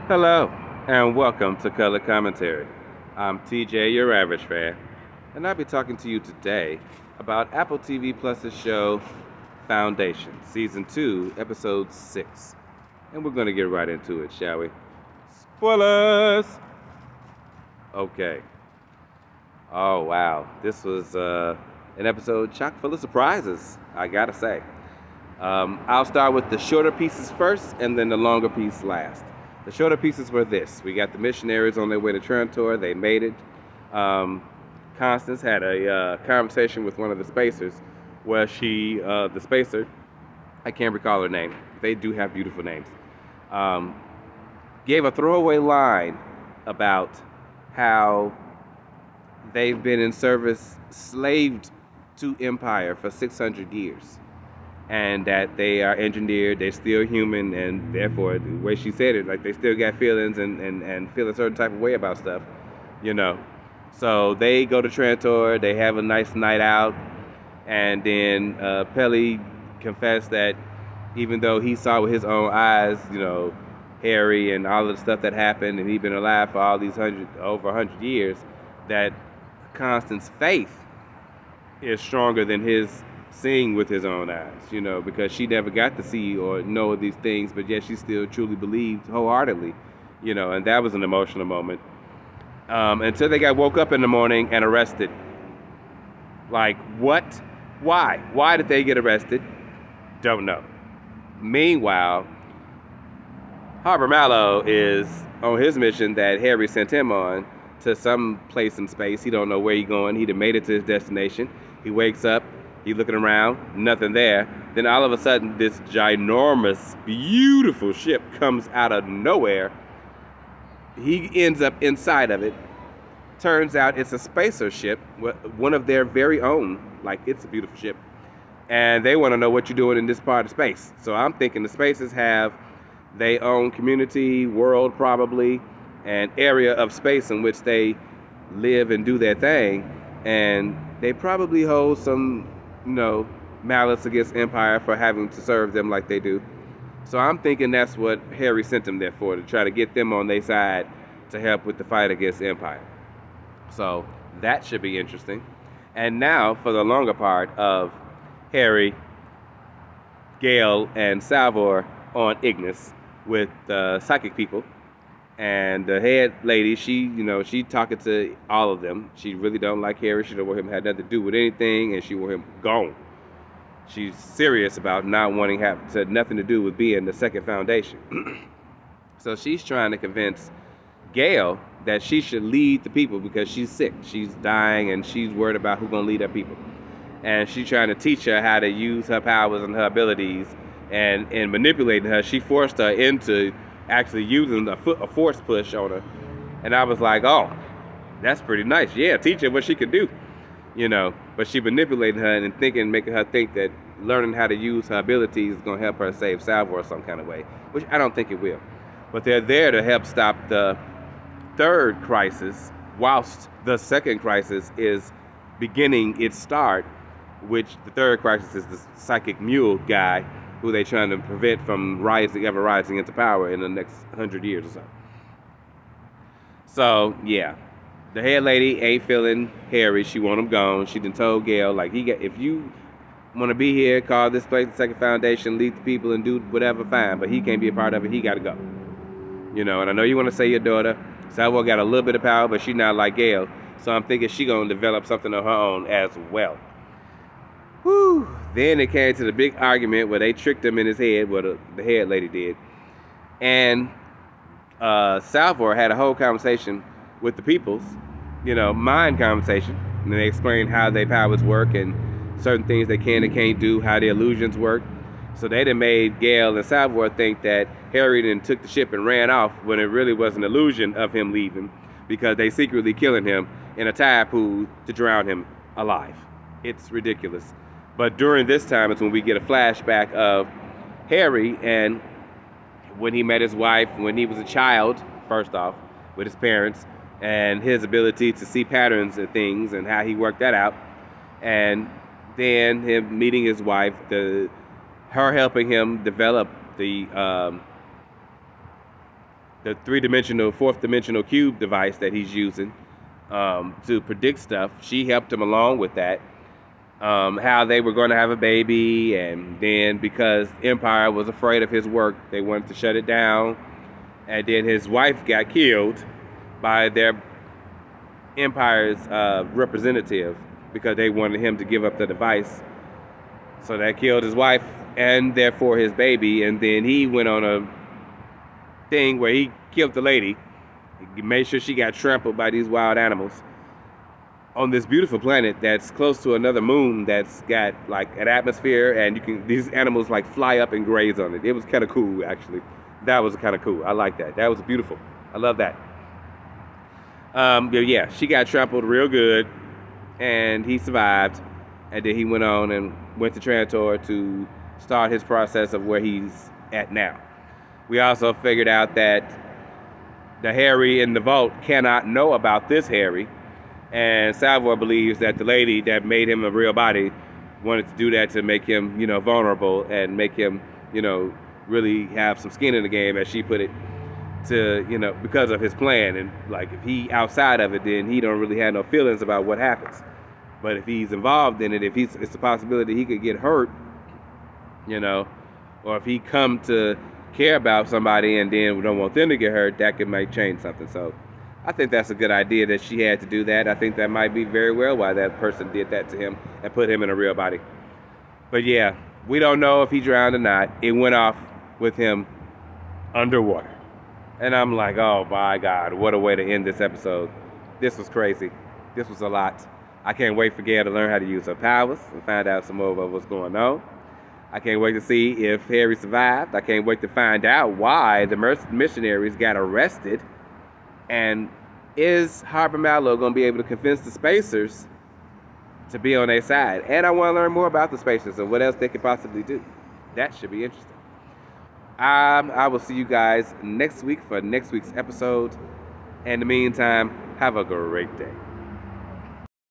Hello, and welcome to Color Commentary. I'm TJ, your average fan, and I'll be talking to you today about Apple TV Plus's show Foundation, Season 2, Episode 6. And we're going to get right into it, shall we? Spoilers! Okay. Oh, wow. This was an episode chock full of surprises, I gotta say. I'll start with the shorter pieces first and then the longer piece last. The shorter pieces were this. We got the missionaries on their way to Trantor. They made it. Um, Constance had a conversation with one of the spacers where the spacer, I can't recall her name. They do have beautiful names. Um, Gave a throwaway line about how they've been in service, slaved to Empire for 600 years and that they are engineered, they're still human, and therefore, the way she said it, like they still got feelings and feel a certain type of way about stuff, you know. So they go to Trantor, they have a nice night out, and then Peli confessed that even though he saw with his own eyes, Harry and all of the stuff that happened, and he'd been alive for all these over 100 years, that Constance's faith is stronger than his seeing with his own eyes, because she never got to see or know these things, but yet she still truly believed wholeheartedly, and that was an emotional moment. Until they got woke up in the morning and arrested. Like, what? Why? Why did they get arrested? Don't know. Meanwhile, Harbor Mallow is on his mission that Harry sent him on to some place in space. He don't know where he's going. He done made it to his destination. He wakes up, he's looking around, nothing there. Then all of a sudden, this ginormous, beautiful ship comes out of nowhere. He ends up inside of it. Turns out it's a spacer ship, one of their very own. Like, it's a beautiful ship. And they want to know what you're doing in this part of space. So I'm thinking the spacers have their own community, world probably, an area of space in which they live and do their thing. And they probably hold some, malice against Empire for having to serve them like they do. So I'm thinking that's what Harry sent them there for, to try to get them on their side to help with the fight against Empire. So that should be interesting. And now for the longer part of Harry, Gale, and Salvor on Ignis with psychic people. And the head lady, she talking to all of them. She really don't like Harry. She don't want him to have nothing to do with anything, and she want him gone. She's serious about not wanting nothing to do with being the second foundation. So she's trying to convince Gale that she should lead the people because she's sick. She's dying, and she's worried about who's gonna lead her people. And she's trying to teach her how to use her powers and her abilities, and in manipulating her, she forced her into actually using a force push on her. And I was like, oh, that's pretty nice. Yeah, teach her what she could do, But she manipulated her and making her think that learning how to use her abilities is going to help her save Salvor some kind of way, which I don't think it will. But they're there to help stop the third crisis, whilst the second crisis is beginning its start, which the third crisis is the psychic mule guy who they trying to prevent from ever rising into power in the next 100 years or so. So, yeah. The head lady ain't feeling Harry. She want him gone. She done told Gale, like, if you want to be here, call this place the Second Foundation, lead the people, and do whatever, fine. But he can't be a part of it. He got to go. And I know you want to say your daughter. Salvor got a little bit of power, but she's not like Gale. So I'm thinking she going to develop something of her own as well. Whew. Then it came to the big argument where they tricked him in his head, what the head lady did. And Salvor had a whole conversation with the peoples, mind conversation. And they explained how their powers work and certain things they can and can't do, how the illusions work. So they done made Gale and Salvor think that Harry then took the ship and ran off when it really was an illusion of him leaving because they secretly killing him in a tide pool to drown him alive. It's ridiculous. But during this time is when we get a flashback of Harry and when he met his wife, when he was a child, first off, with his parents, and his ability to see patterns and things and how he worked that out. And then him meeting his wife, her helping him develop the the fourth dimensional cube device that he's using to predict stuff. She helped him along with that. How they were going to have a baby, and then because Empire was afraid of his work, they wanted to shut it down. And then his wife got killed by their Empire's representative because they wanted him to give up the device. So that killed his wife and therefore his baby. And then he went on a thing where he killed the lady. He made sure she got trampled by these wild animals on this beautiful planet that's close to another moon that's got like an atmosphere, and these animals like fly up and graze on it. It was kind of cool, actually. That was kind of cool. I like that. That was beautiful. I love that. But yeah, she got trampled real good, and he survived. And then he went on and went to Trantor to start his process of where he's at now. We also figured out that the Harry in the vault cannot know about this Harry. And Salvor believes that the lady that made him a real body wanted to do that to make him, vulnerable and make him, really have some skin in the game, as she put it, to, because of his plan. And like, if he outside of it, then he don't really have no feelings about what happens. But if he's involved in it, it's a possibility he could get hurt, or if he come to care about somebody and then we don't want them to get hurt, that might change something. So I think that's a good idea that she had to do that. I think that might be very well why that person did that to him and put him in a real body. But yeah, we don't know if he drowned or not. It went off with him underwater. And I'm like, oh my God, what a way to end this episode. This was crazy. This was a lot. I can't wait for Gail to learn how to use her powers and find out some more about what's going on. I can't wait to see if Harry survived. I can't wait to find out why the missionaries got arrested. And is Harper Mallow going to be able to convince the Spacers to be on their side? And I want to learn more about the Spacers and what else they could possibly do. That should be interesting. I will see you guys next week for next week's episode. In the meantime, have a great day.